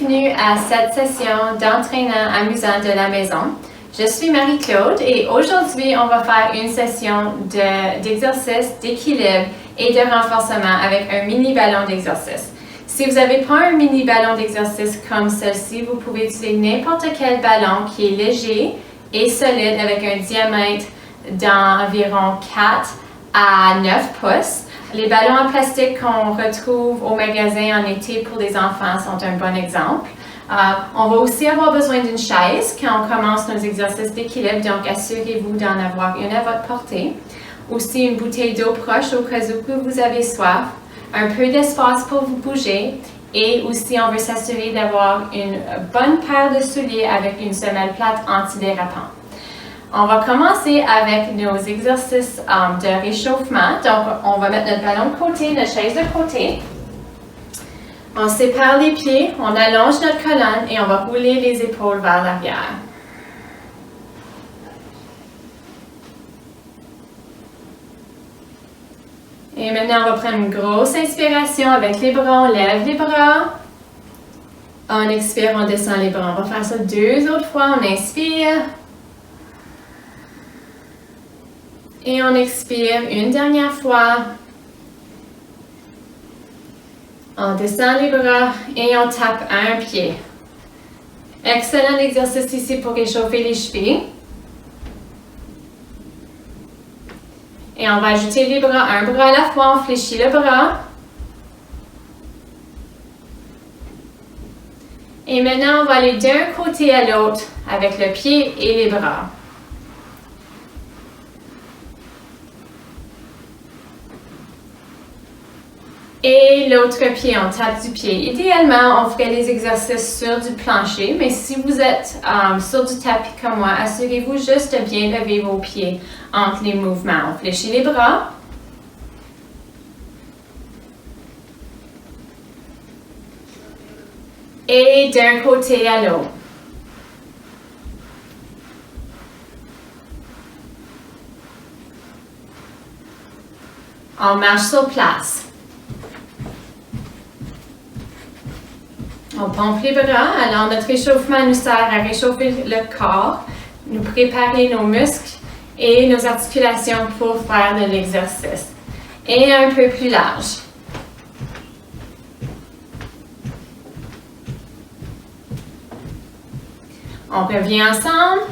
bienvenue à cette session d'entraînement amusant de la maison. Je suis Marie-Claude et aujourd'hui, on va faire une session d'exercice, d'équilibre et de renforcement avec un mini ballon d'exercice. Si vous n'avez pas un mini ballon d'exercice comme celle-ci, vous pouvez utiliser n'importe quel ballon qui est léger et solide avec un diamètre d'environ 4 à 9 pouces. Les ballons en plastique qu'on retrouve au magasin en été pour les enfants sont un bon exemple. On va aussi avoir besoin d'une chaise quand on commence nos exercices d'équilibre, donc assurez-vous d'en avoir une à votre portée. Aussi une bouteille d'eau proche au cas où vous avez soif, un peu d'espace pour vous bouger et aussi on veut s'assurer d'avoir une bonne paire de souliers avec une semelle plate antidérapante. On va commencer avec nos exercices de réchauffement. Donc, on va mettre notre ballon de côté, notre chaise de côté. On sépare les pieds, on allonge notre colonne et on va rouler les épaules vers l'arrière. Et maintenant, on va prendre une grosse inspiration avec les bras. On lève les bras. On expire, on descend les bras. On va faire ça 2 autres fois. On inspire. Et on expire une dernière fois. On descend les bras et on tape un pied. Excellent exercice ici pour réchauffer les chevilles. Et on va ajouter les bras, un bras à la fois, on fléchit le bras. Et maintenant, on va aller d'un côté à l'autre avec le pied et les bras. Et l'autre pied, on tape du pied. Idéalement, on ferait les exercices sur du plancher, mais si vous êtes sur du tapis comme moi, assurez-vous juste de bien lever vos pieds entre les mouvements. On fléchit les bras. Et d'un côté à l'autre. On marche sur place. On pompe les bras. Alors, notre réchauffement nous sert à réchauffer le corps, nous préparer nos muscles et nos articulations pour faire de l'exercice. Et un peu plus large. On revient ensemble.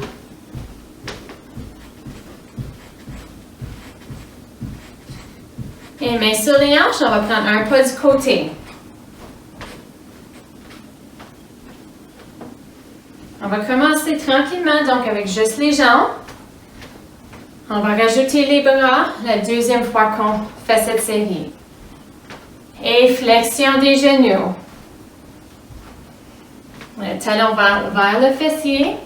Et mains sur les hanches, on va prendre un pas du côté. On va commencer tranquillement, donc avec juste les jambes. On va rajouter les bras la deuxième fois qu'on fait cette série. Et flexion des genoux. Le talon vers le fessier.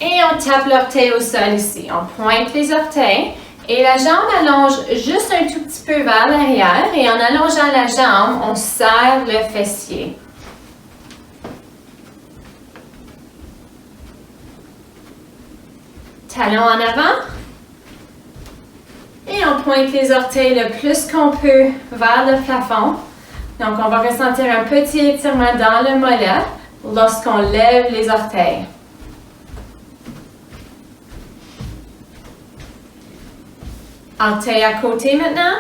Et on tape l'orteil au sol ici. On pointe les orteils. Et la jambe allonge juste un tout petit peu vers l'arrière et en allongeant la jambe, on serre le fessier. Talon en avant. Et on pointe les orteils le plus qu'on peut vers le plafond. Donc, on va ressentir un petit étirement dans le mollet lorsqu'on lève les orteils. Orteil à côté maintenant.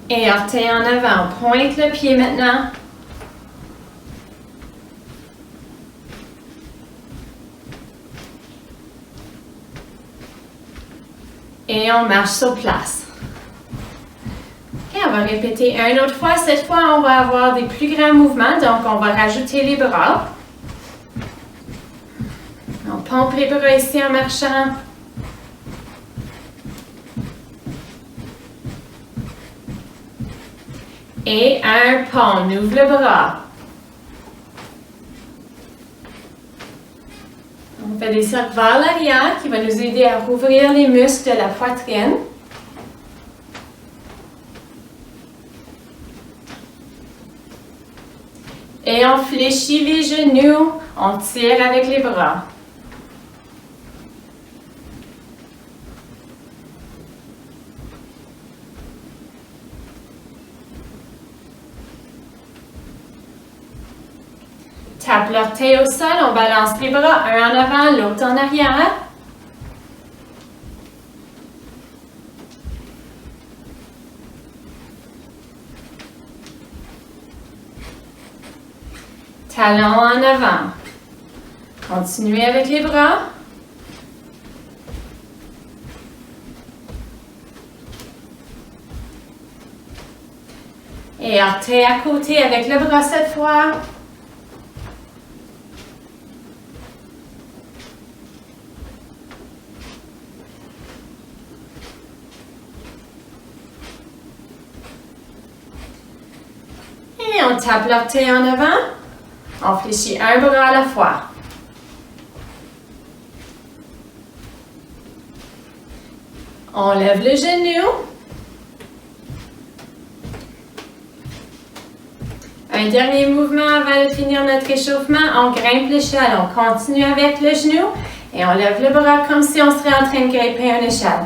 Et orteil en avant. On pointe le pied maintenant. Et on marche sur place. On va répéter une autre fois. Cette fois, on va avoir des plus grands mouvements. Donc, on va rajouter les bras. On pompe les bras ici en marchant. Et un pas. On ouvre le bras. On fait des cercles vers l'arrière qui va nous aider à rouvrir les muscles de la poitrine. Et on fléchit les genoux, on tire avec les bras. Tape l'orteil au sol, on balance les bras, un en avant, l'autre en arrière. Talons en avant. Continuez avec les bras. Et orteil à côté avec le bras cette fois. Et on tape l'orteil en avant. On fléchit un bras à la fois. On lève le genou. Un dernier mouvement avant de finir notre échauffement. On grimpe l'échelle. On continue avec le genou et on lève le bras comme si on serait en train de grimper une échelle.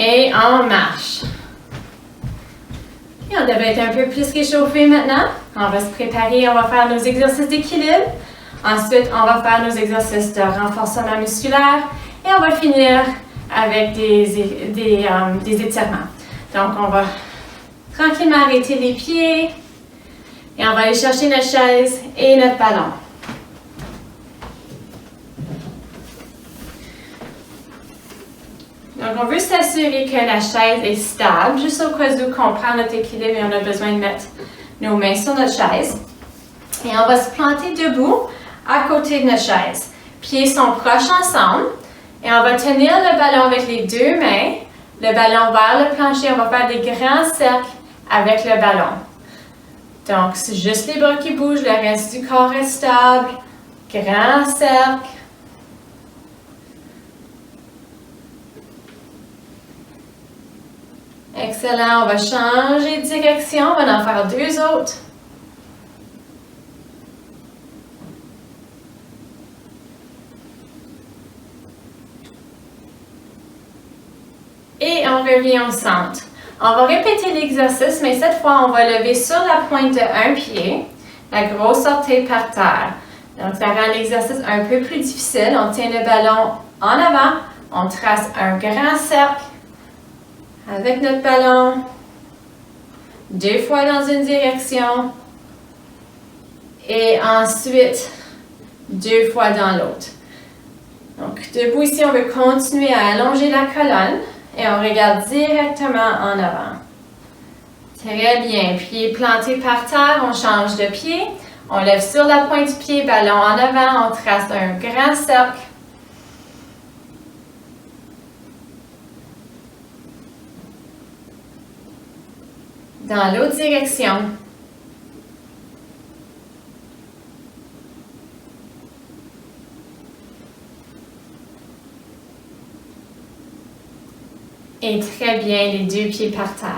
Et on marche. Et on devrait être un peu plus réchauffé maintenant. On va se préparer, on va faire nos exercices d'équilibre. Ensuite, on va faire nos exercices de renforcement musculaire. Et on va finir avec des étirements. Donc, on va tranquillement arrêter les pieds. Et on va aller chercher notre chaise et notre ballon. Donc, on veut s'assurer que la chaise est stable, juste au cas où on prend notre équilibre et on a besoin de mettre nos mains sur notre chaise. Et on va se planter debout à côté de notre chaise. Pieds sont proches ensemble. Et on va tenir le ballon avec les deux mains. Le ballon vers le plancher. On va faire des grands cercles avec le ballon. Donc, c'est juste les bras qui bougent. Le reste du corps est stable. Grand cercle. Excellent, on va changer de direction, on va en faire deux autres. Et on revient au centre. On va répéter l'exercice, mais cette fois, on va lever sur la pointe de un pied, la grosse orteil par terre. Donc, ça rend l'exercice un peu plus difficile. On tient le ballon en avant, on trace un grand cercle. Avec notre ballon, deux fois dans une direction et ensuite deux fois dans l'autre. Donc, debout ici, on veut continuer à allonger la colonne et on regarde directement en avant. Très bien. Pied planté par terre, on change de pied. On lève sur la pointe du pied, ballon en avant, on trace un grand cercle. Dans l'autre direction. Et très bien, les deux pieds par terre.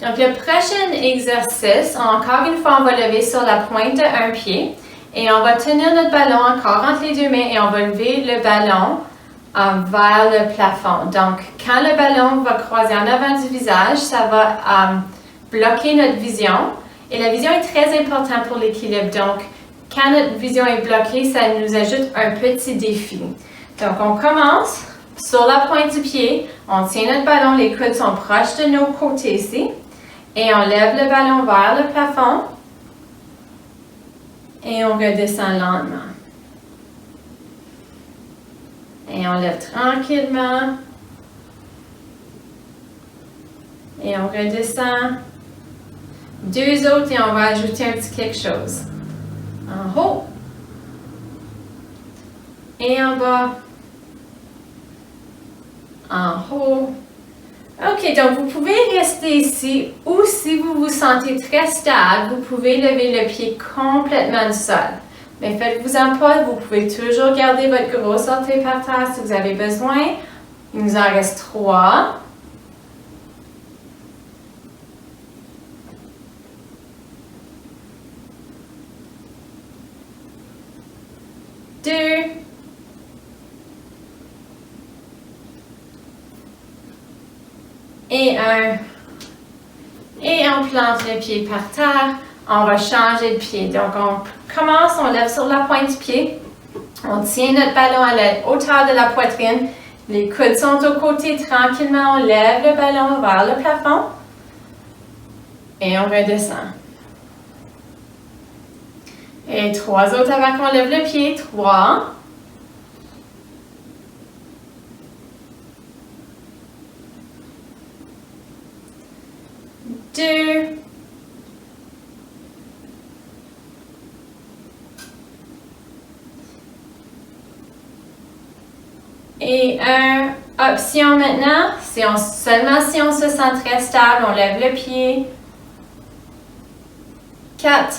Donc, le prochain exercice, encore une fois, on va lever sur la pointe de un pied et on va tenir notre ballon encore entre les deux mains et on va lever le ballon vers le plafond. Donc, quand le ballon va croiser en avant du visage, ça va bloquer notre vision. Et la vision est très importante pour l'équilibre. Donc, quand notre vision est bloquée, ça nous ajoute un petit défi. Donc, on commence sur la pointe du pied. On tient notre ballon, les coudes sont proches de nos côtés ici. Et on lève le ballon vers le plafond. Et on redescend lentement. Et on lève tranquillement. Et on redescend. Deux autres et on va ajouter un petit quelque chose. En haut. Et en bas. En haut. OK, donc vous pouvez rester ici ou si vous vous sentez très stable, vous pouvez lever le pied complètement du sol. Mais faites-vous-en pas, vous pouvez toujours garder votre grosse orteil par terre si vous avez besoin. Il nous en reste 3. et un. Et on plante le pied par terre. On va changer de pied. Donc, on commence, on lève sur la pointe du pied. On tient notre ballon à la hauteur de la poitrine. Les coudes sont aux côtés. Tranquillement, on lève le ballon vers le plafond. Et on redescend. Et 3 autres avant qu'on lève le pied. 3. 2. Et option maintenant, seulement si on se sent très stable, on lève le pied. 4.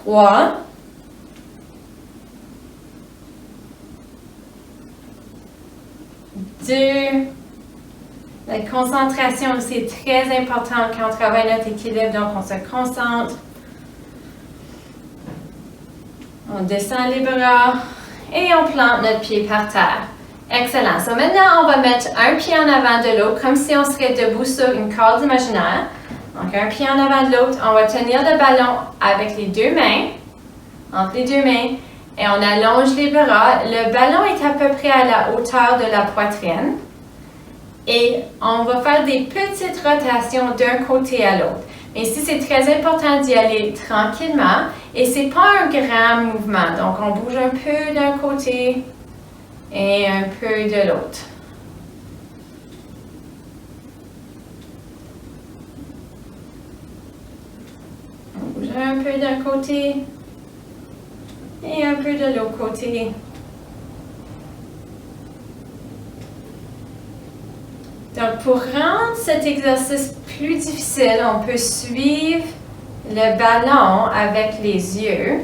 3. 2. La concentration, c'est très important quand on travaille notre équilibre, donc on se concentre. On descend les bras et on plante notre pied par terre. Excellent. So maintenant, on va mettre un pied en avant de l'autre, comme si on serait debout sur une corde imaginaire. Donc, un pied en avant de l'autre. On va tenir le ballon avec les 2 mains, entre les 2 mains, et on allonge les bras. Le ballon est à peu près à la hauteur de la poitrine. Et on va faire des petites rotations d'un côté à l'autre. Mais ici, c'est très important d'y aller tranquillement et c'est pas un grand mouvement. Donc, on bouge un peu d'un côté et un peu de l'autre. On bouge un peu d'un côté et un peu de l'autre côté. Donc, pour rendre cet exercice plus difficile, on peut suivre le ballon avec les yeux.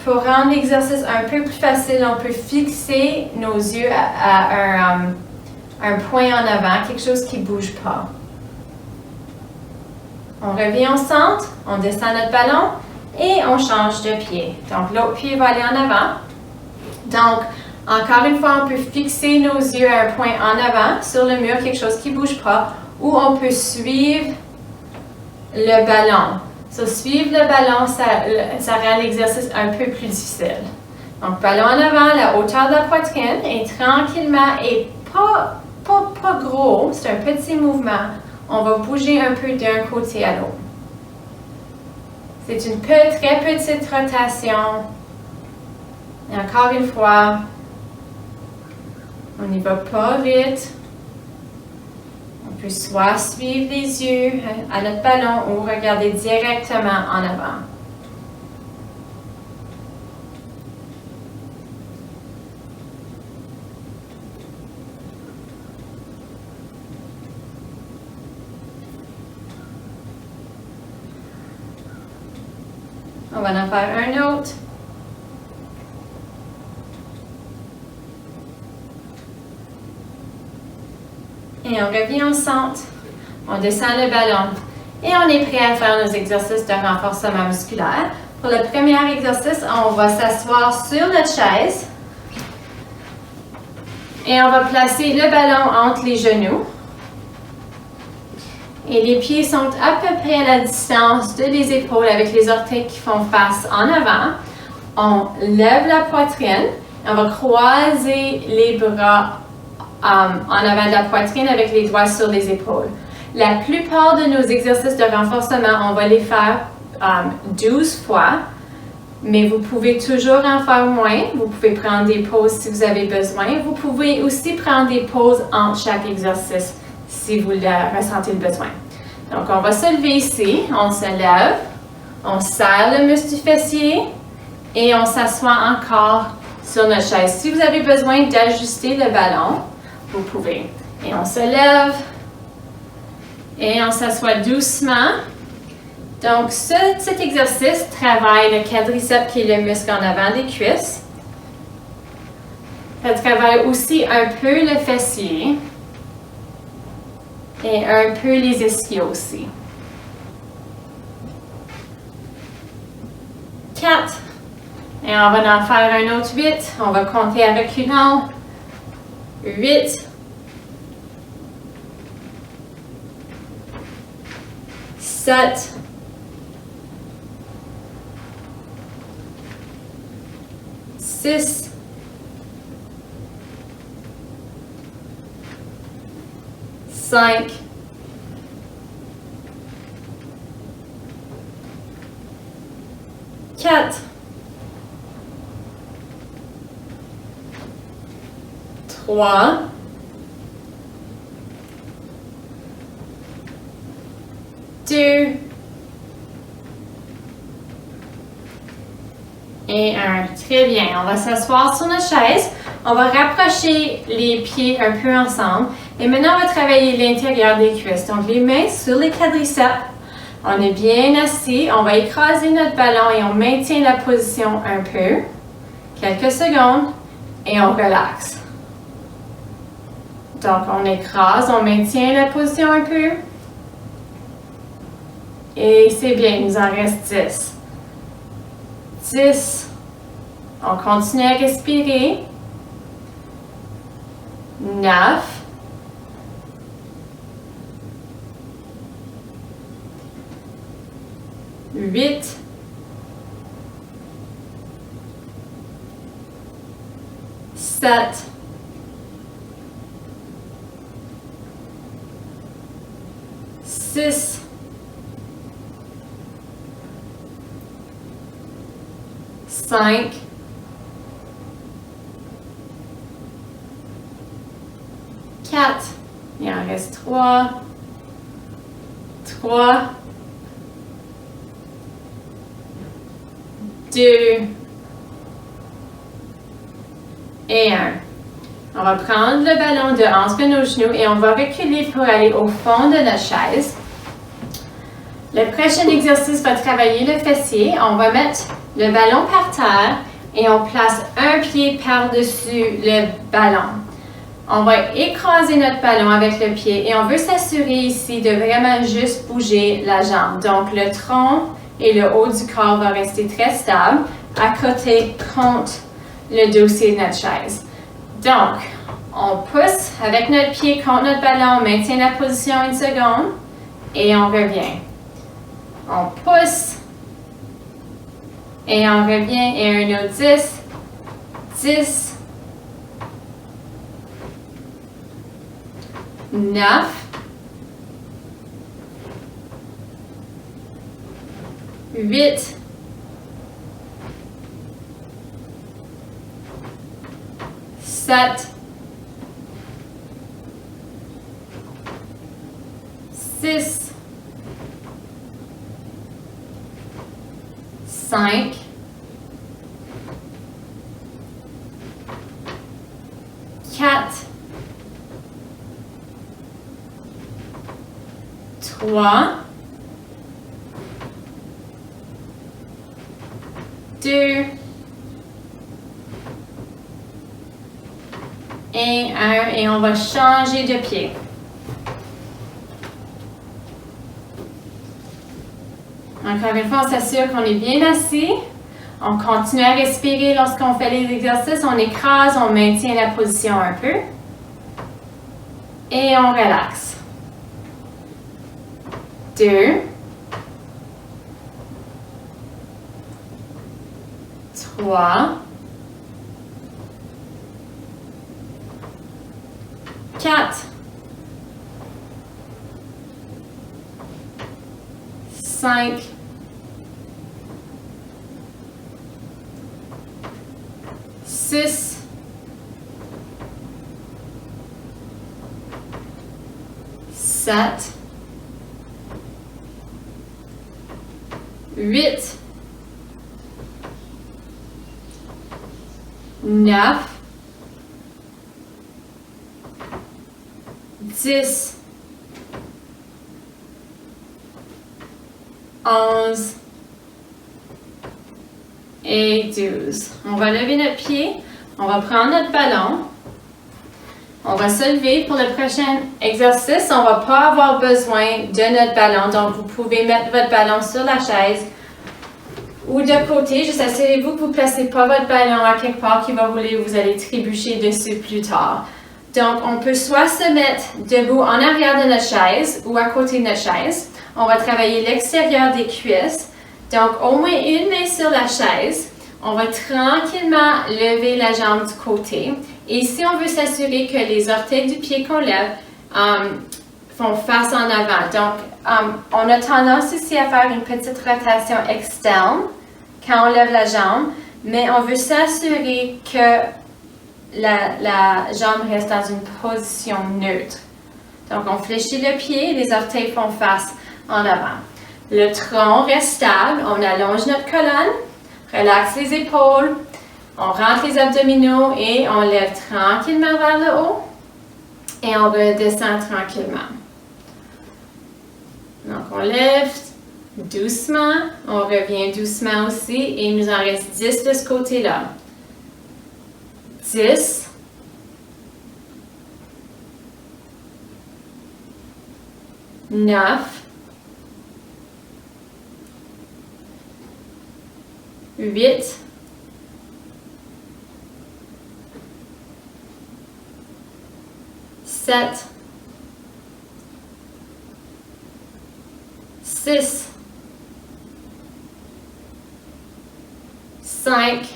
Pour rendre l'exercice un peu plus facile, on peut fixer nos yeux à un point en avant, quelque chose qui ne bouge pas. On revient au centre, on descend notre ballon et on change de pied. Donc, l'autre pied va aller en avant. Donc, encore une fois, on peut fixer nos yeux à un point en avant sur le mur, quelque chose qui ne bouge pas, ou on peut suivre le ballon. So, suivre le ballon, ça rend l'exercice un peu plus difficile. Donc, ballon en avant, la hauteur de la poitrine, et tranquillement, et pas gros, c'est un petit mouvement, on va bouger un peu d'un côté à l'autre. C'est une très petite rotation. Et encore une fois, on n'y va pas vite. On peut soit suivre les yeux à notre ballon ou regarder directement en avant. On va en faire un autre. Et on revient au centre. On descend le ballon. Et on est prêt à faire nos exercices de renforcement musculaire. Pour le premier exercice, on va s'asseoir sur notre chaise. Et on va placer le ballon entre les genoux. Et les pieds sont à peu près à la distance de les épaules avec les orteils qui font face en avant. On lève la poitrine. On va croiser les bras en avant de la poitrine avec les doigts sur les épaules. La plupart de nos exercices de renforcement, on va les faire 12 fois, mais vous pouvez toujours en faire moins. Vous pouvez prendre des pauses si vous avez besoin. Vous pouvez aussi prendre des pauses entre chaque exercice si vous ressentez le besoin. Donc, on va se lever ici, on se lève, on serre le muscle du fessier et on s'assoit encore sur notre chaise. Si vous avez besoin d'ajuster le ballon, vous pouvez. Et on se lève et on s'assoit doucement. Donc, cet exercice travaille le quadriceps qui est le muscle en avant des cuisses. Ça travaille aussi un peu le fessier et un peu les ischios aussi. 4. Et on va en faire un autre 8. On va compter à reculant. 8. 7. 6. 5. 4. 3. 2. Et 1. Très bien. On va s'asseoir sur notre chaise. On va rapprocher les pieds un peu ensemble. Et maintenant, on va travailler l'intérieur des cuisses. Donc, les mains sur les quadriceps. On est bien assis. On va écraser notre ballon et on maintient la position un peu. Quelques secondes. Et on relaxe. Donc, on écrase, on maintient la position un peu. Et c'est bien, il nous en reste 10. 10. On continue à respirer. 9. 8. 7. 6. 5. 4. Il en reste 3. 3. 2. Et 1. On va prendre le ballon de entre nos genoux et on va reculer pour aller au fond de notre chaise. Le prochain exercice va travailler le fessier. On va mettre le ballon par terre et on place un pied par-dessus le ballon. On va écraser notre ballon avec le pied et on veut s'assurer ici de vraiment juste bouger la jambe. Donc le tronc et le haut du corps vont rester très stables à côté contre le dossier de notre chaise. Donc, on pousse avec notre pied contre notre ballon, on maintient la position une seconde et on revient. On pousse et on revient et un autre 10, 10, 9, 8, 7, 6, 5, 4, 3, 2, et 1, et on va changer de pied. Encore une fois, on s'assure qu'on est bien assis. On continue à respirer lorsqu'on fait les exercices. On écrase, on maintient la position un peu. Et on relaxe. 2, 3, 4, 5, 6, 7, 8, 9, 10, 11 et 12. On va lever notre pied, on va prendre notre ballon, on va se lever pour le prochain exercice. On ne va pas avoir besoin de notre ballon, donc vous pouvez mettre votre ballon sur la chaise ou de côté. Juste assurez-vous que vous ne placez pas votre ballon à quelque part qui va rouler ou vous allez trébucher dessus plus tard. Donc, on peut soit se mettre debout en arrière de notre chaise ou à côté de notre chaise. On va travailler l'extérieur des cuisses. Donc, au moins une main sur la chaise. On va tranquillement lever la jambe du côté. Et ici, on veut s'assurer que les orteils du pied qu'on lève font face en avant. Donc, on a tendance ici à faire une petite rotation externe quand on lève la jambe, mais on veut s'assurer que la jambe reste dans une position neutre. Donc, on fléchit le pied, les orteils font face en avant. Le tronc reste stable, on allonge notre colonne, relaxe les épaules, on rentre les abdominaux et on lève tranquillement vers le haut et on redescend tranquillement. Donc, on lève doucement, on revient doucement aussi et il nous en reste 10 de ce côté-là. 10, 9, 8, 7, 6, 5,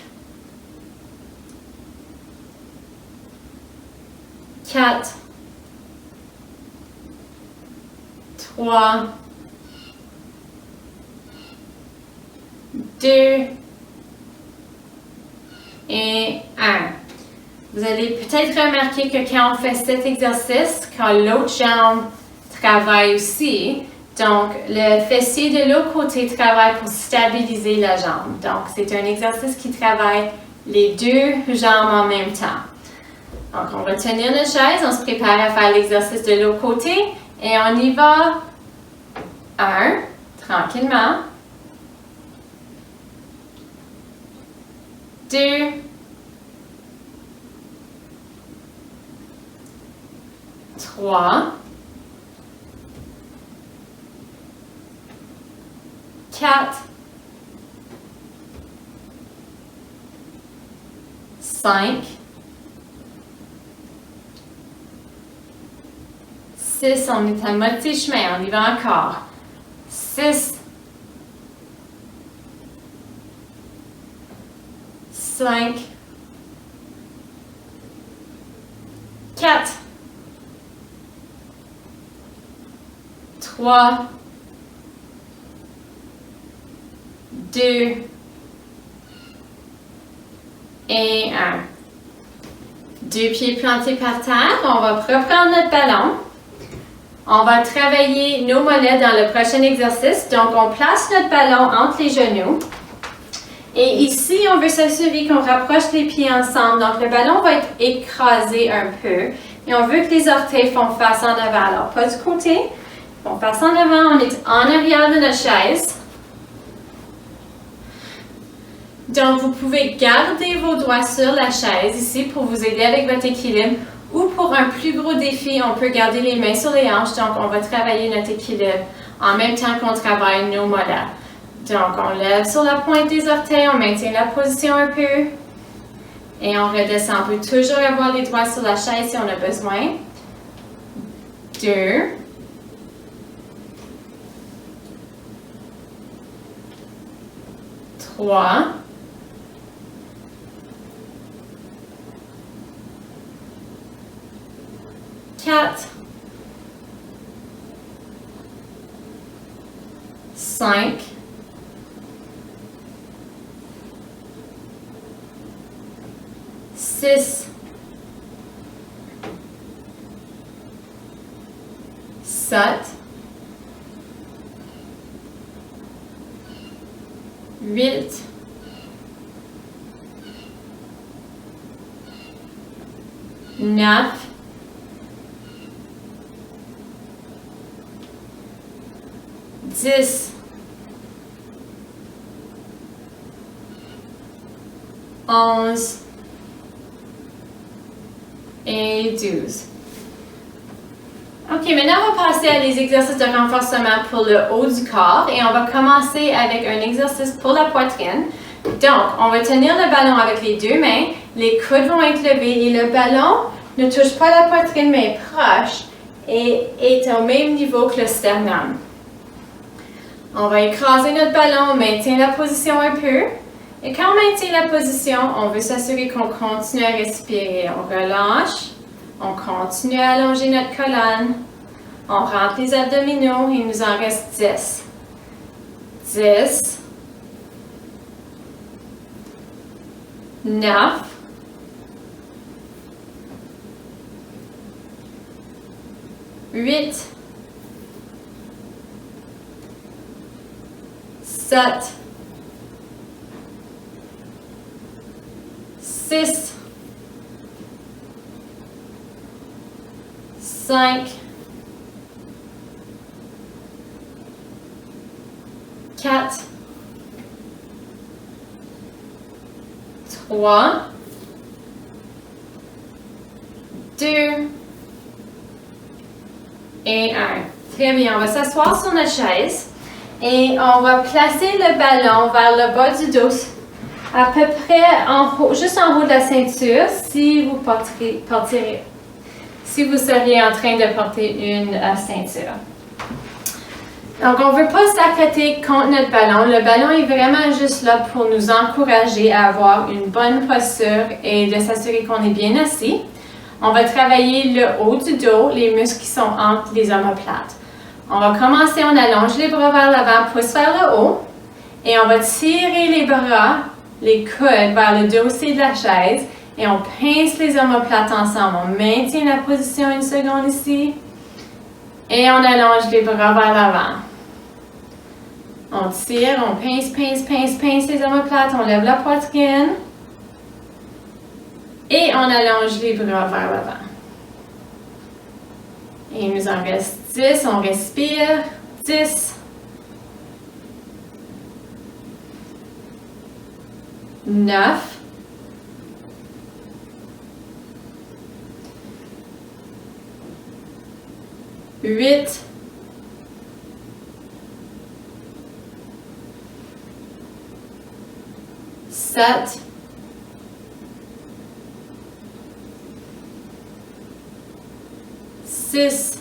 4, 3, 2 et 1. Vous allez peut-être remarquer que quand on fait cet exercice, quand l'autre jambe travaille aussi, donc le fessier de l'autre côté travaille pour stabiliser la jambe. Donc, c'est un exercice qui travaille les deux jambes en même temps. Donc, on va tenir notre chaise, on se prépare à faire l'exercice de l'autre côté et on y va. 1, tranquillement. 2, 3, 4, 5, 6, on est à moitié chemin, on y va encore. 6, 5, 4, 3, 2 et 1. Deux pieds plantés par terre. On va reprendre notre ballon. On va travailler nos mollets dans le prochain exercice. Donc, on place notre ballon entre les genoux. Et ici, on veut s'assurer qu'on rapproche les pieds ensemble. Donc, le ballon va être écrasé un peu. Et on veut que les orteils font face en avant. Alors, pas du côté. On passe en avant. On est en arrière de notre chaise. Donc, vous pouvez garder vos doigts sur la chaise ici pour vous aider avec votre équilibre. Ou pour un plus gros défi, on peut garder les mains sur les hanches. Donc, on va travailler notre équilibre en même temps qu'on travaille nos mollets. Donc, on lève sur la pointe des orteils, on maintient la position un peu. Et on redescend. On peut toujours avoir les doigts sur la chaise si on a besoin. 2. 3. 4, 5, 6, 7, 8, 9, 10, 11 et 12. OK, Ok, maintenant on va passer à les exercices de renforcement pour le haut du corps et on va commencer avec un exercice pour la poitrine. Donc, on va tenir le ballon avec les deux mains, les coudes vont être levés et le ballon ne touche pas la poitrine mais est proche et est au même niveau que le sternum. On va écraser notre ballon, on maintient la position un peu. Et quand on maintient la position, on veut s'assurer qu'on continue à respirer. On relâche, on continue à allonger notre colonne, on rentre les abdominaux, il nous en reste 10. 10, 9, 8, 7, 6, 5, 4, 3, 2 et 1. Très bien, on va s'asseoir sur notre chaise et on va placer le ballon vers le bas du dos, à peu près juste en haut de la ceinture, si vous seriez en train de porter une ceinture. Donc, on ne veut pas s'accoter contre notre ballon. Le ballon est vraiment juste là pour nous encourager à avoir une bonne posture et de s'assurer qu'on est bien assis. On va travailler le haut du dos, les muscles qui sont entre les omoplates. On va commencer, on allonge les bras vers l'avant, pousse vers le haut et on va tirer les bras, les coudes vers le dossier de la chaise et on pince les omoplates ensemble. On maintient la position une seconde ici et on allonge les bras vers l'avant. On tire, on pince les omoplates, on lève la poitrine et on allonge les bras vers l'avant. Et il nous en reste 10, on respire, 10, 9, 8, 7, 6,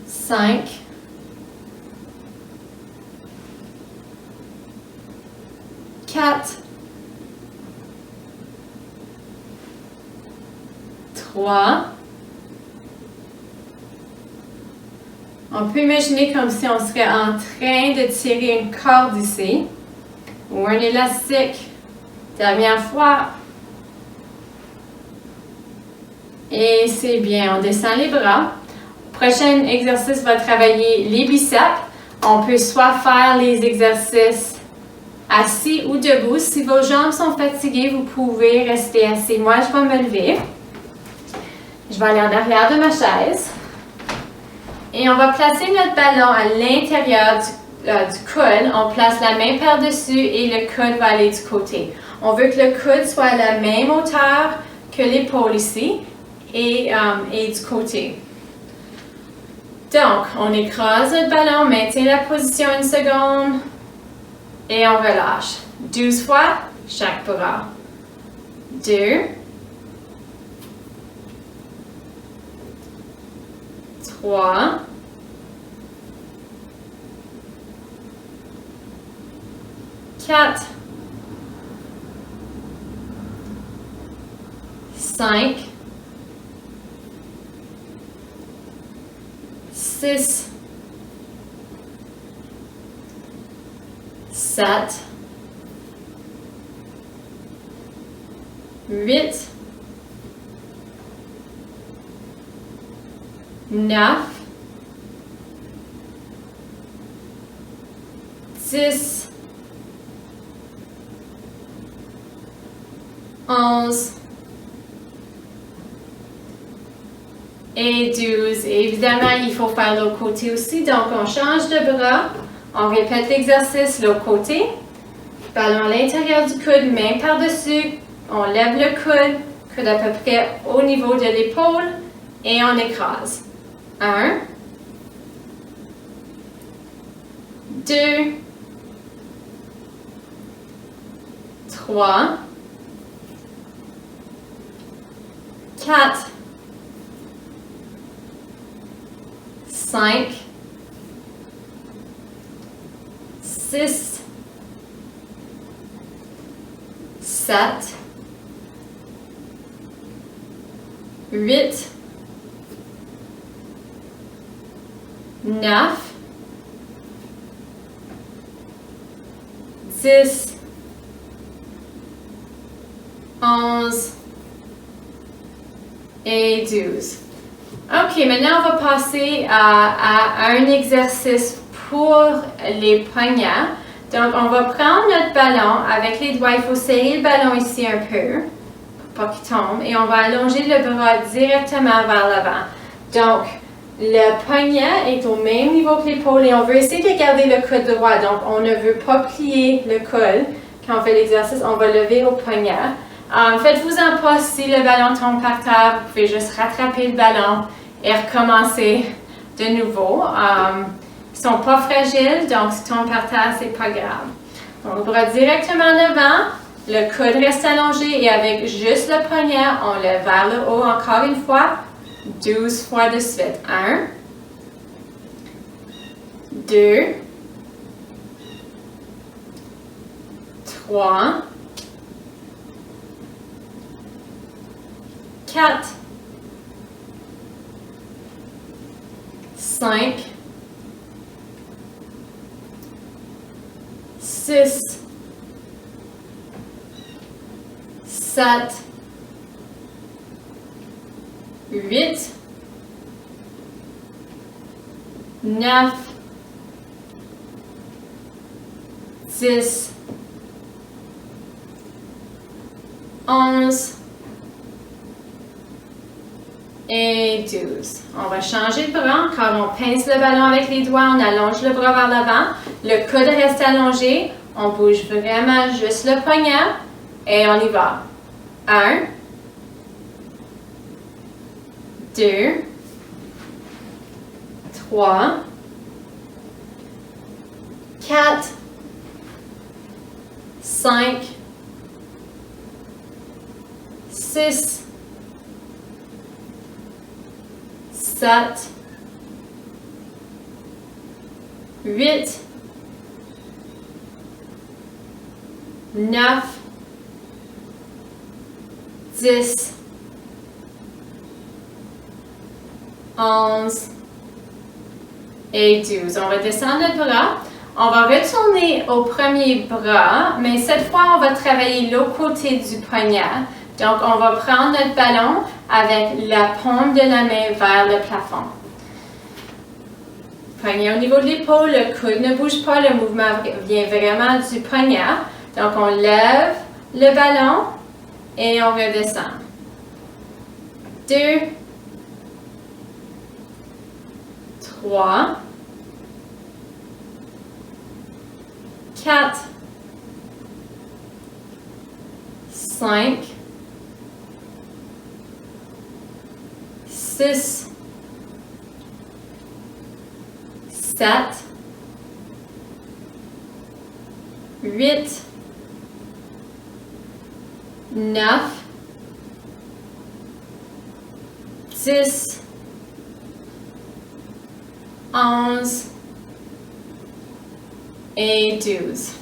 5, 4, 3. On peut imaginer comme si on serait en train de tirer une corde ici ou un élastique. Dernière fois. Et c'est bien, on descend les bras. Prochain exercice va travailler les biceps. On peut soit faire les exercices assis ou debout. Si vos jambes sont fatiguées, vous pouvez rester assis. Moi, je vais me lever. Je vais aller en arrière de ma chaise. Et on va placer notre ballon à l'intérieur du coude. On place la main par-dessus et le coude va aller du côté. On veut que le coude soit à la même hauteur que l'épaule ici et du côté. Donc, on écrase notre ballon, on maintient la position une seconde et on relâche. 12 fois chaque bras. 2, 3, 4, 5, 6, 7, 8, 9, 10, 11 et 12. Et évidemment, il faut faire l'autre côté aussi. Donc, on change de bras. On répète l'exercice l'autre côté. Ballon à l'intérieur du coude, main par-dessus. On lève le coude à peu près au niveau de l'épaule et on écrase. 1, 2, 3, 4, 5, 6, 7, 8, 9, 10, 11 et 12. OK, maintenant on va passer à un exercice pour les poignets. Donc, on va prendre notre ballon avec les doigts. Il faut serrer le ballon ici un peu pour pas qu'il tombe. Et on va allonger le bras directement vers l'avant. Donc, le poignet est au même niveau que l'épaule et on veut essayer de garder le coude droit. Donc, on ne veut pas plier le coude. Quand on fait l'exercice, on va lever au poignet. Faites-vous-en pas si le ballon tombe par terre. Vous pouvez juste rattraper le ballon et recommencer de nouveau. Ils ne sont pas fragiles, donc si tombe par terre, c'est pas grave. On le bras directement en avant, le coude reste allongé et avec juste le poignet, on lève vers le haut encore une fois, 12 fois de suite. 1, 2, 3, 4, 5, 6, 7, 8, 9, 10, 11 et 12. On va changer de bras. Encore, on pince le ballon avec les doigts, on allonge le bras vers l'avant. Le coude reste allongé. On bouge vraiment juste le poignet et on y va. 1, 2, 3, 4, 5, 6, 7, 8, 9, 10, 11 et 12. On va descendre notre bras. On va retourner au premier bras, mais cette fois, on va travailler l'autre côté du poignet. Donc, on va prendre notre ballon avec la paume de la main vers le plafond. Poignet au niveau de l'épaule, le coude ne bouge pas, le mouvement vient vraiment du poignet. Donc, on lève le ballon et on redescend. 2, 3, 4, 5, 6, 7, 8, 9, 10, 11 et 12.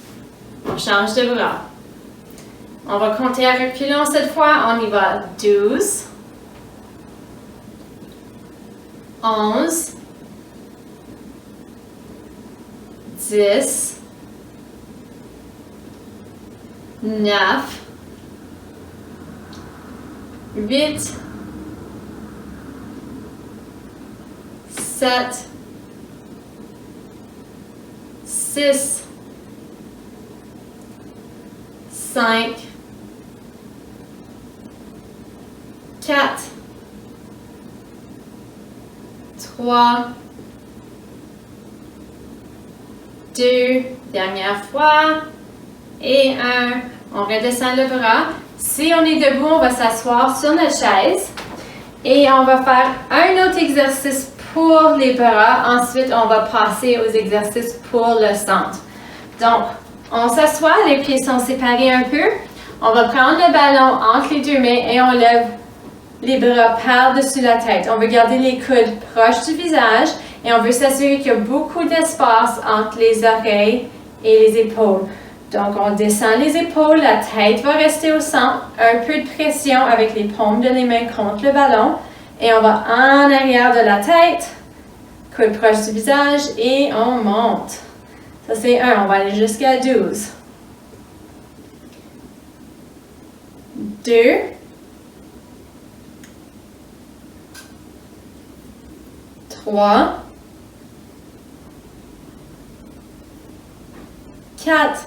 On change de bras. On va compter à reculons cette fois. On y va. 12, 11, 10, 9, 8, 7, 6, 5, 4, 3, 2, dernière fois, et 1. On redescend le bras. Si on est debout, on va s'asseoir sur notre chaise et on va faire un autre exercice pour les bras. Ensuite, on va passer aux exercices pour le centre. Donc, on s'assoit, les pieds sont séparés un peu. On va prendre le ballon entre les deux mains et on lève les bras par-dessus la tête. On veut garder les coudes proches du visage et on veut s'assurer qu'il y a beaucoup d'espace entre les oreilles et les épaules. Donc, on descend les épaules, la tête va rester au centre, un peu de pression avec les paumes de les mains contre le ballon et on va en arrière de la tête, coude proche du visage et on monte. Ça c'est 1, on va aller jusqu'à 12. 2. 3. 4.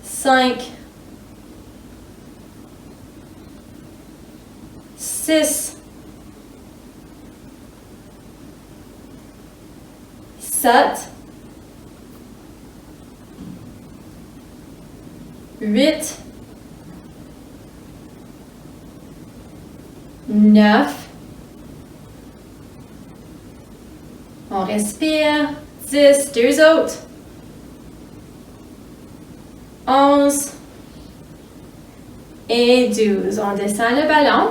5. 6. 7. 8. 9. On respire. 10. Deux autres. 11. Et 12. On descend le ballon.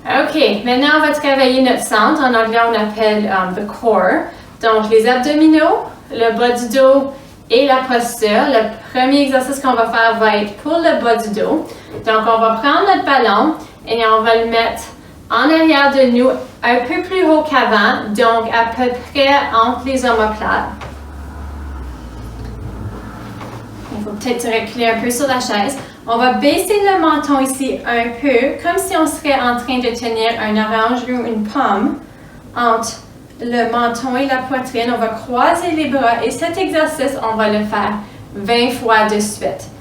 OK, maintenant on va travailler notre centre. En anglais, on appelle the core. Donc, les abdominaux, le bas du dos et la posture. Le premier exercice qu'on va faire va être pour le bas du dos. Donc, on va prendre notre ballon et on va le mettre en arrière de nous, un peu plus haut qu'avant, donc à peu près entre les omoplates. Il faut peut-être reculer un peu sur la chaise. On va baisser le menton ici un peu, comme si on serait en train de tenir un orange ou une pomme entre le menton et la poitrine. On va croiser les bras et cet exercice, on va le faire 20 fois de suite.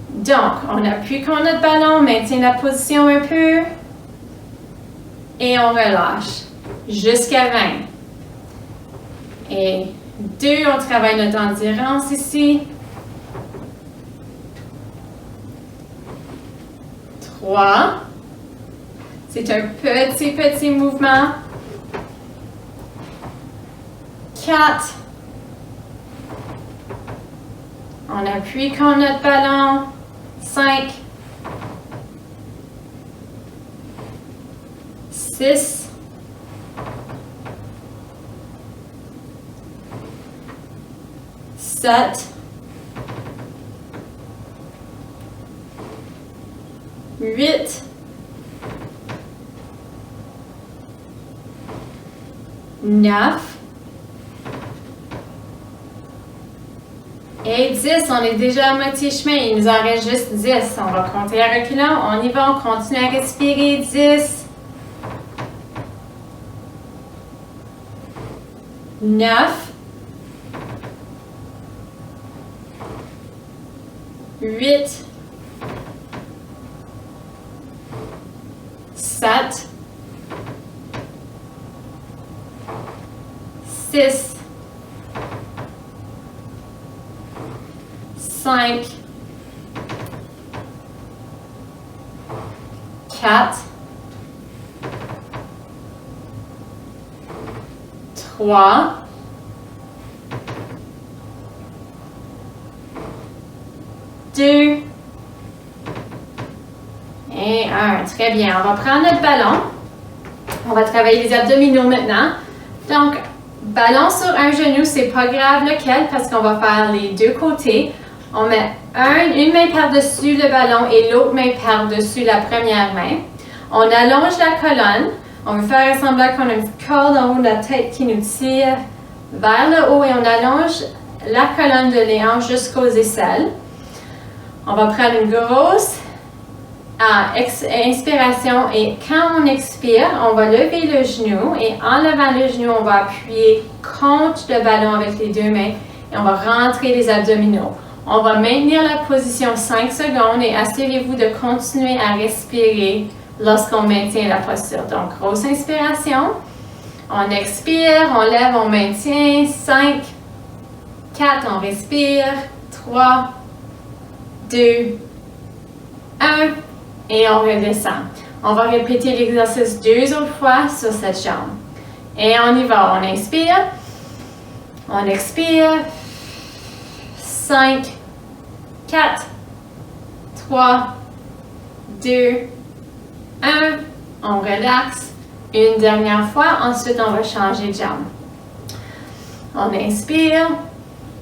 Donc, on appuie contre notre ballon, on maintient la position un peu et on relâche jusqu'à 20. Et 2, on travaille notre endurance ici. 3. C'est un petit mouvement. 4. On appuie contre notre ballon. 5. 6. 7. 8. 9. Et 10, on est déjà à moitié chemin, il nous en reste juste 10. On va compter à reculant, on y va, on continue à respirer. 10. 9. 8. 7. 6. 5. 4. 3. 2. Et 1. Très bien. On va prendre notre ballon. On va travailler les abdominaux maintenant. Donc, ballon sur un genou, c'est pas grave lequel parce qu'on va faire les deux côtés. On met une main par-dessus le ballon et l'autre main par-dessus la première main. On allonge la colonne. On veut faire semblant qu'on a une petite corde en haut de la tête qui nous tire vers le haut et on allonge la colonne de les hanches jusqu'aux aisselles. On va prendre une grosse inspiration et quand on expire, on va lever le genou et en levant le genou, on va appuyer contre le ballon avec les deux mains et on va rentrer les abdominaux. On va maintenir la position 5 secondes et assurez-vous de continuer à respirer lorsqu'on maintient la posture. Donc, grosse inspiration. On expire, on lève, on maintient. 5, 4, on respire. 3, 2, 1 et on redescend. On va répéter l'exercice 2 autres fois sur cette jambe. Et on y va. On inspire. On expire. 5, 4, 3, 2, 1. On relaxe. Une dernière fois. Ensuite, on va changer de jambe. On inspire.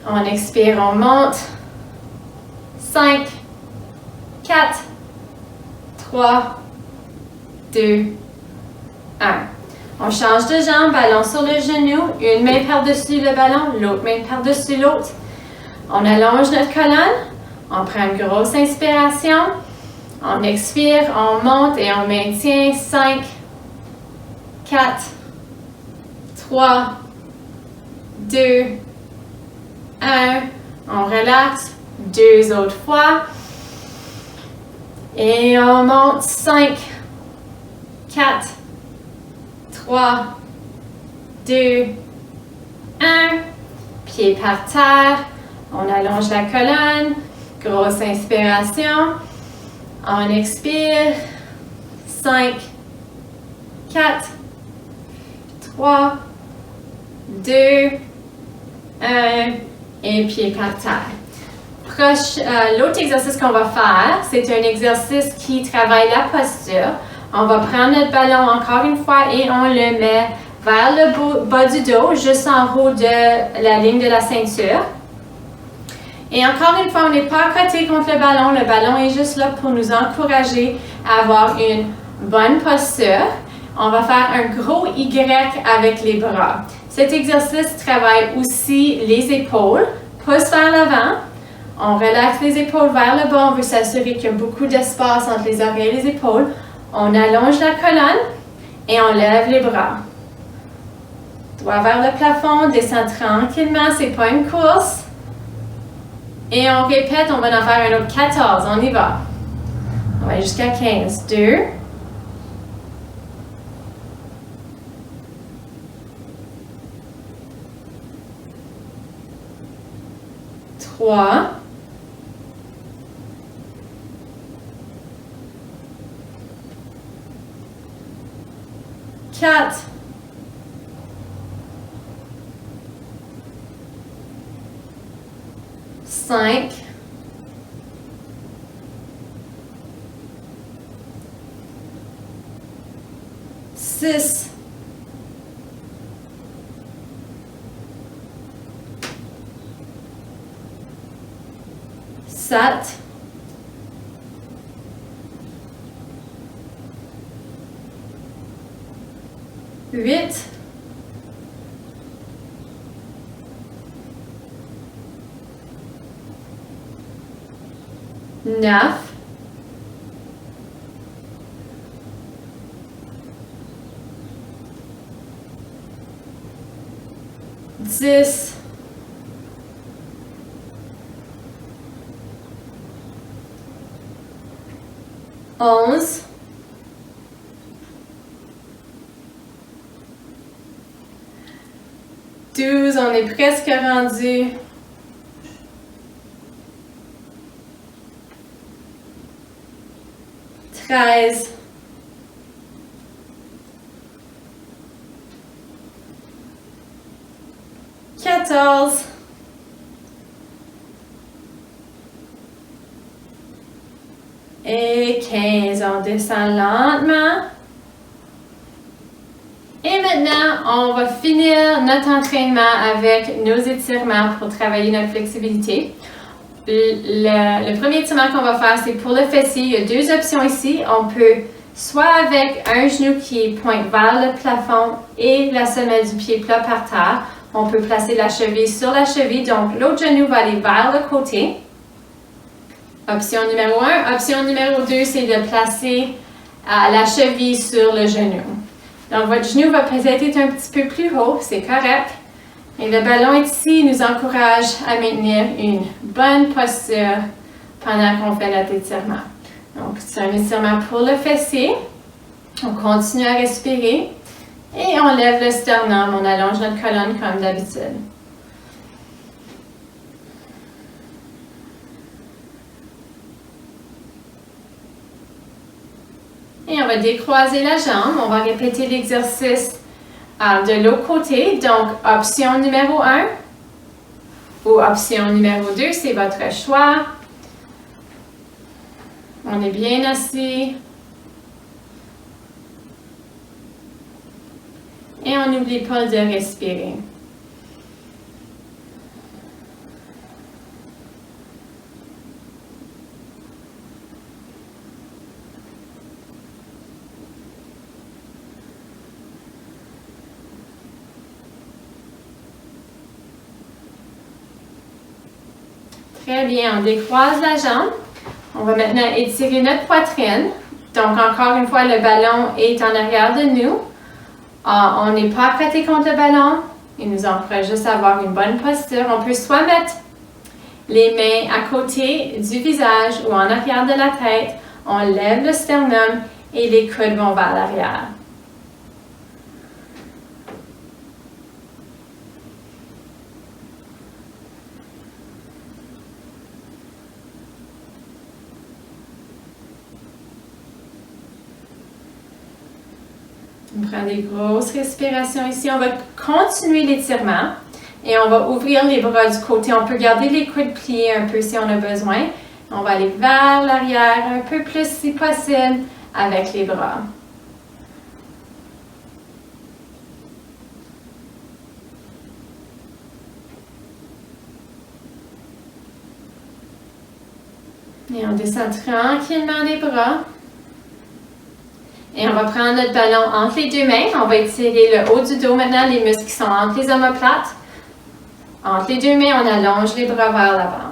On expire. On monte. 5, 4, 3, 2, 1. On change de jambe, ballon sur le genou, une main par-dessus le ballon, l'autre main par-dessus l'autre. On allonge notre colonne, on prend une grosse inspiration, on expire, on monte et on maintient 5, 4, 3, 2, 1. On relaxe, 2 autres fois. Et on monte 5, 4, 3, 2, 1. Pied par terre. On allonge la colonne. Grosse inspiration. On expire. 5, 4, 3, 2, 1. Et pied par terre. L'autre exercice qu'on va faire, c'est un exercice qui travaille la posture. On va prendre notre ballon encore une fois et on le met vers le bas du dos, juste en haut de la ligne de la ceinture. Et encore une fois, on n'est pas à côté contre le ballon. Le ballon est juste là pour nous encourager à avoir une bonne posture. On va faire un gros Y avec les bras. Cet exercice travaille aussi les épaules. Pousse vers l'avant. On relaxe les épaules vers le bas. On veut s'assurer qu'il y a beaucoup d'espace entre les oreilles et les épaules. On allonge la colonne et on lève les bras. Doigt vers le plafond, descend tranquillement, c'est pas une course. Et on répète, on va en faire un autre 14, on y va. On va jusqu'à 15. 2. 3. 4. 5. 6. 7. 8. 9. 10. 11. 12, on est presque rendu. 13. 14. 15. On descend lentement. Et maintenant, on va finir notre entraînement avec nos étirements pour travailler notre flexibilité. Le premier étirement qu'on va faire, c'est pour le fessier. Il y a deux options ici. On peut soit avec un genou qui pointe vers le plafond et la semelle du pied plat par terre. On peut placer la cheville sur la cheville. Donc, l'autre genou va aller vers le côté. Option numéro 1. Option numéro 2, c'est de placer la cheville sur le genou. Donc, votre genou va peut-être être un petit peu plus haut, c'est correct. Et le ballon est ici, il nous encourage à maintenir une bonne posture pendant qu'on fait notre étirement. Donc, c'est un étirement pour le fessier. On continue à respirer et on lève le sternum, on allonge notre colonne comme d'habitude. « 1, Et on va décroiser la jambe. On va répéter l'exercice de l'autre côté. Donc, option numéro 1 ou option numéro 2, c'est votre choix. On est bien assis. Et on n'oublie pas de respirer. Très bien, on décroise la jambe. On va maintenant étirer notre poitrine. Donc, encore une fois, le ballon est en arrière de nous. On n'est pas prêté contre le ballon. Il nous en fera juste avoir une bonne posture. On peut soit mettre les mains à côté du visage ou en arrière de la tête. On lève le sternum et les coudes vont vers l'arrière. On prend des grosses respirations ici. On va continuer l'étirement et on va ouvrir les bras du côté. On peut garder les coudes pliés un peu si on a besoin. On va aller vers l'arrière un peu plus si possible avec les bras. Et on descend tranquillement les bras. Et on va prendre notre ballon entre les deux mains. On va étirer le haut du dos maintenant, les muscles qui sont entre les omoplates. Entre les deux mains, on allonge les bras vers l'avant.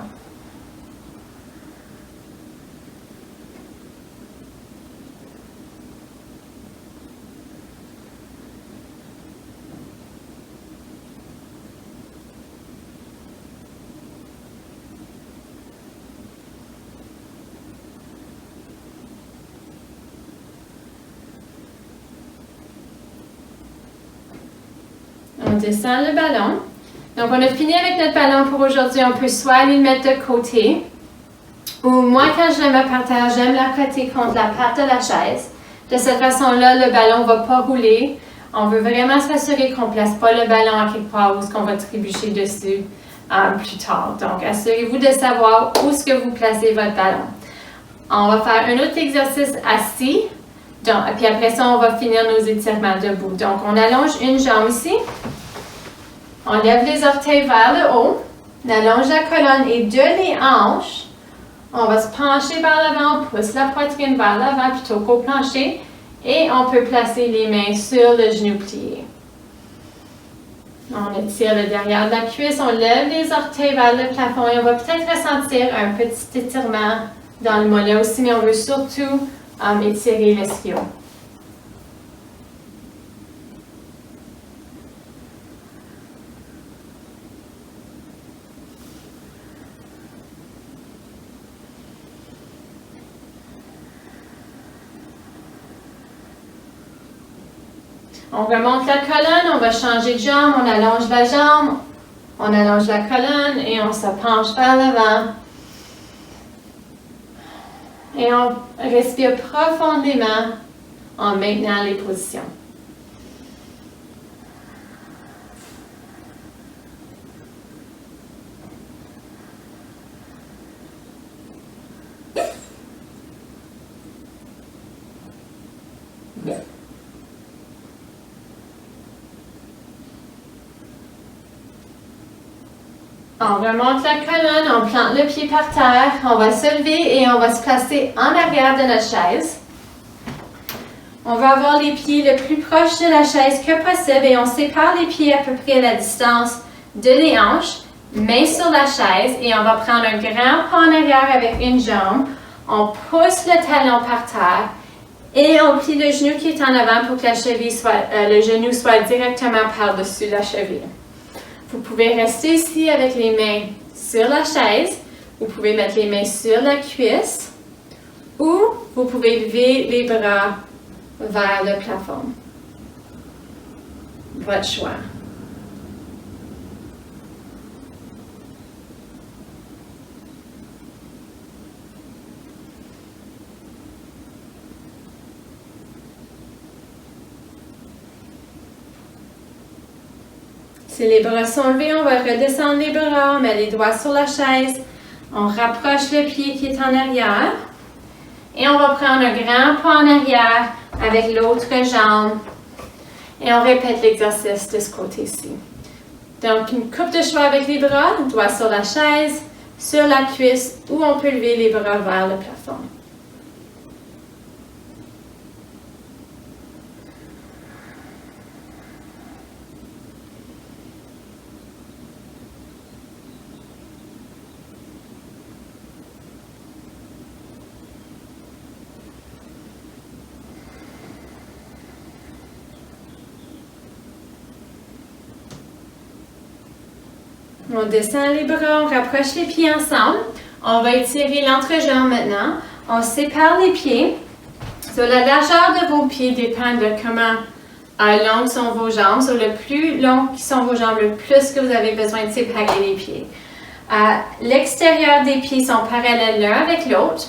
On descend le ballon. Donc, on a fini avec notre ballon pour aujourd'hui. On peut soit aller le mettre de côté, ou moi, quand je le mets par terre, j'aime l'accoter contre la patte de la chaise. De cette façon-là, le ballon ne va pas rouler. On veut vraiment s'assurer qu'on ne place pas le ballon à quelque part où est-ce qu'on va trébucher dessus plus tard. Donc, assurez-vous de savoir où est-ce que vous placez votre ballon. On va faire un autre exercice assis. Donc, puis après ça, on va finir nos étirements debout. Donc, on allonge une jambe ici. On lève les orteils vers le haut. On allonge la colonne et de les hanches. On va se pencher vers l'avant. On pousse la poitrine vers l'avant plutôt qu'au plancher. Et on peut placer les mains sur le genou plié. On étire le derrière de la cuisse. On lève les orteils vers le plafond. Et on va peut-être ressentir un petit étirement dans le mollet aussi. Mais on veut surtout étirer l'ischio. On remonte la colonne, on va changer de jambe, on allonge la jambe, on allonge la colonne et on se penche vers l'avant. Et on respire profondément en maintenant les positions. On remonte la colonne, on plante le pied par terre, on va se lever et on va se placer en arrière de notre chaise. On va avoir les pieds le plus proche de la chaise que possible et on sépare les pieds à peu près à la distance de les hanches, main sur la chaise et on va prendre un grand pas en arrière avec une jambe. On pousse le talon par terre et on plie le genou qui est en avant pour que la cheville le genou soit directement par-dessus la cheville. Vous pouvez rester ici avec les mains sur la chaise. Vous pouvez mettre les mains sur la cuisse ou vous pouvez lever les bras vers le plafond. Votre choix. Si les bras sont levés, on va redescendre les bras, on met les doigts sur la chaise, on rapproche le pied qui est en arrière et on va prendre un grand pas en arrière avec l'autre jambe et on répète l'exercice de ce côté-ci. Donc, une coupe de cheveux avec les bras, doigts sur la chaise, sur la cuisse ou on peut lever les bras vers le plafond. On descend les bras, on rapproche les pieds ensemble. On va étirer l'entrejambe maintenant. On sépare les pieds. Sur la largeur de vos pieds dépend de comment longues sont vos jambes. Sur le plus long qui sont vos jambes, le plus que vous avez besoin de séparer les pieds. L'extérieur des pieds sont parallèles l'un avec l'autre.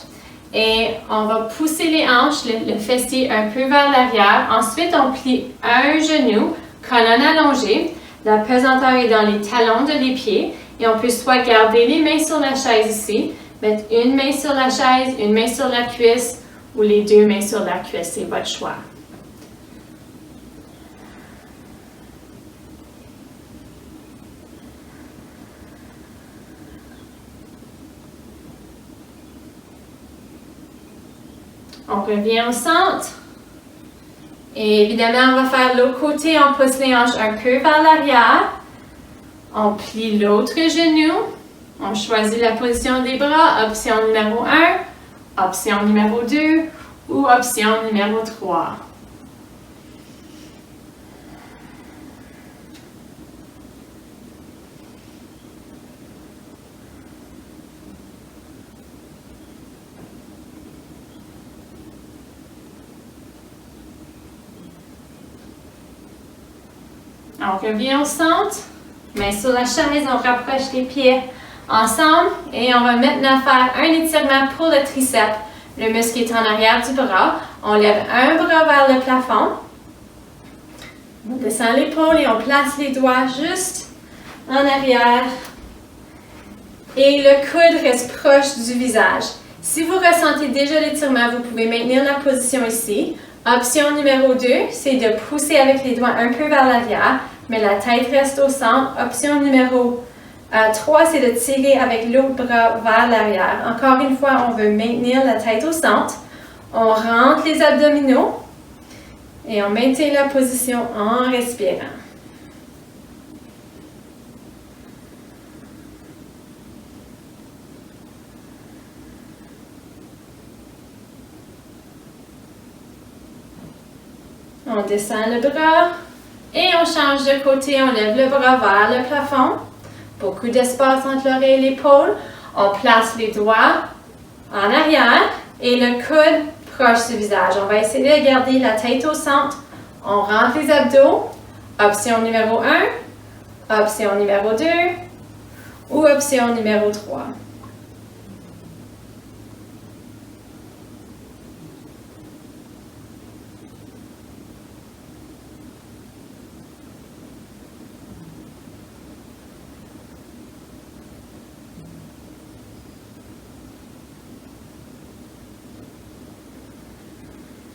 Et on va pousser les hanches, le fessier un peu vers l'arrière. Ensuite, on plie un genou, colonne allongée. La pesanteur est dans les talons de les pieds et on peut soit garder les mains sur la chaise ici, mettre une main sur la chaise, une main sur la cuisse ou les deux mains sur la cuisse, c'est votre choix. On revient au centre. Et évidemment, on va faire l'autre côté, on pousse les hanches un peu vers l'arrière. On plie l'autre genou. On choisit la position des bras, option numéro 1, option numéro 2 ou option numéro 3. On revient au centre, main sur la chaise, on rapproche les pieds ensemble et on va maintenant faire un étirement pour le triceps. Le muscle est en arrière du bras. On lève un bras vers le plafond. On descend l'épaule et on place les doigts juste en arrière. Et le coude reste proche du visage. Si vous ressentez déjà l'étirement, vous pouvez maintenir la position ici. Option numéro 2, c'est de pousser avec les doigts un peu vers l'arrière, mais la tête reste au centre. Option numéro 3, c'est de tirer avec l'autre bras vers l'arrière. Encore une fois, on veut maintenir la tête au centre. On rentre les abdominaux et on maintient la position en respirant. On descend le bras et on change de côté. On lève le bras vers le plafond. Beaucoup d'espace entre l'oreille et l'épaule. On place les doigts en arrière et le coude proche du visage. On va essayer de garder la tête au centre. On rentre les abdos. Option numéro 1, option numéro 2 ou option numéro 3.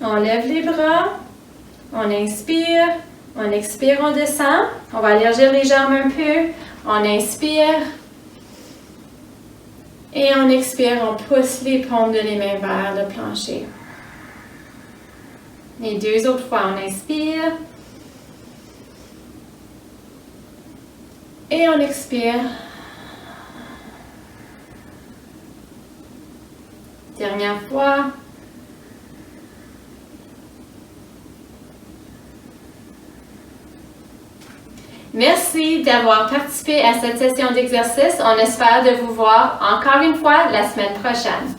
On lève les bras, on inspire, on expire, on descend. On va élargir les jambes un peu. On inspire et on expire, on pousse les paumes de les mains vers le plancher. Les deux autres fois, on inspire et on expire. Dernière fois. Merci d'avoir participé à cette session d'exercice. On espère de vous voir encore une fois la semaine prochaine.